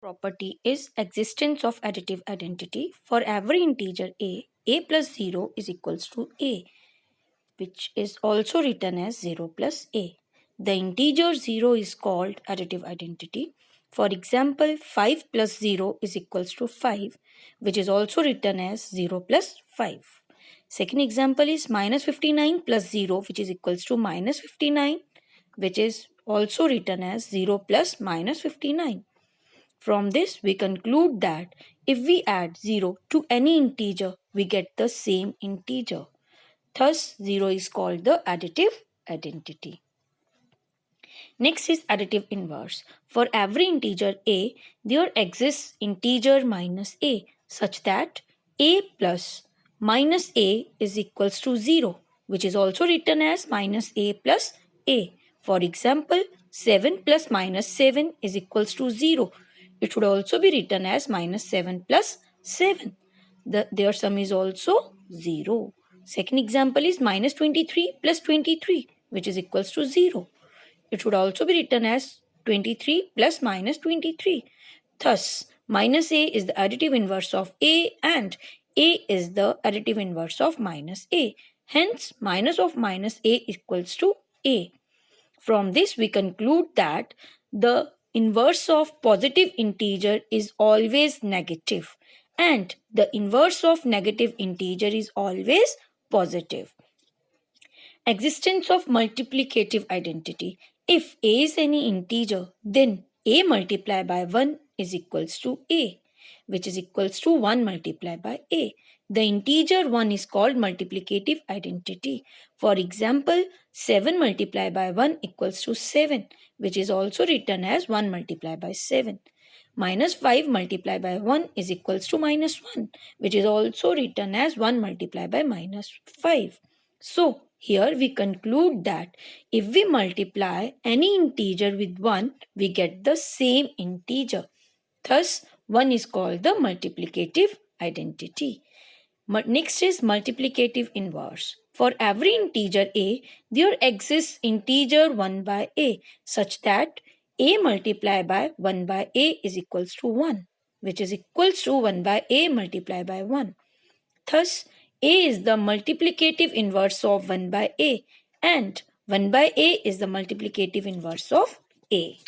Property is existence of additive identity. For every integer a plus 0 is equals to a, which is also written as 0 plus a. The integer 0 is called additive identity. For example, 5 plus 0 is equals to 5, which is also written as 0 plus 5. Second example is minus 59 plus 0, which is equals to minus 59, which is also written as 0 plus minus 59. From this, we conclude that if we add 0 to any integer, we get the same integer. Thus, 0 is called the additive identity. Next is additive inverse. For every integer a, there exists integer minus a such that a plus minus a is equals to 0, which is also written as minus a plus a. For example, 7 plus minus 7 is equals to 0. It should also be written as minus 7 plus 7. Their sum is also 0. Second example is minus 23 plus 23, which is equals to 0. It should also be written as 23 plus minus 23. Thus, minus a is the additive inverse of a and a is the additive inverse of minus a. Hence, minus of minus a equals to a. From this, we conclude that the inverse of positive integer is always negative and the inverse of negative integer is always positive. Existence of multiplicative identity. If a is any integer, then a multiplied by 1 is equals to a, which is equals to 1 multiplied by a. The integer 1 is called multiplicative identity. For example, 7 multiplied by 1 equals to 7, which is also written as 1 multiplied by 7. Minus 5 multiplied by 1 is equals to minus 1, which is also written as 1 multiplied by minus 5. So, here we conclude that if we multiply any integer with 1, we get the same integer. Thus, 1 is called the multiplicative identity. Next is multiplicative inverse. For every integer a, there exists integer 1 by a such that a multiplied by 1 by a is equals to 1, which is equals to 1 by a multiplied by 1. Thus, a is the multiplicative inverse of 1 by a and 1 by a is the multiplicative inverse of a.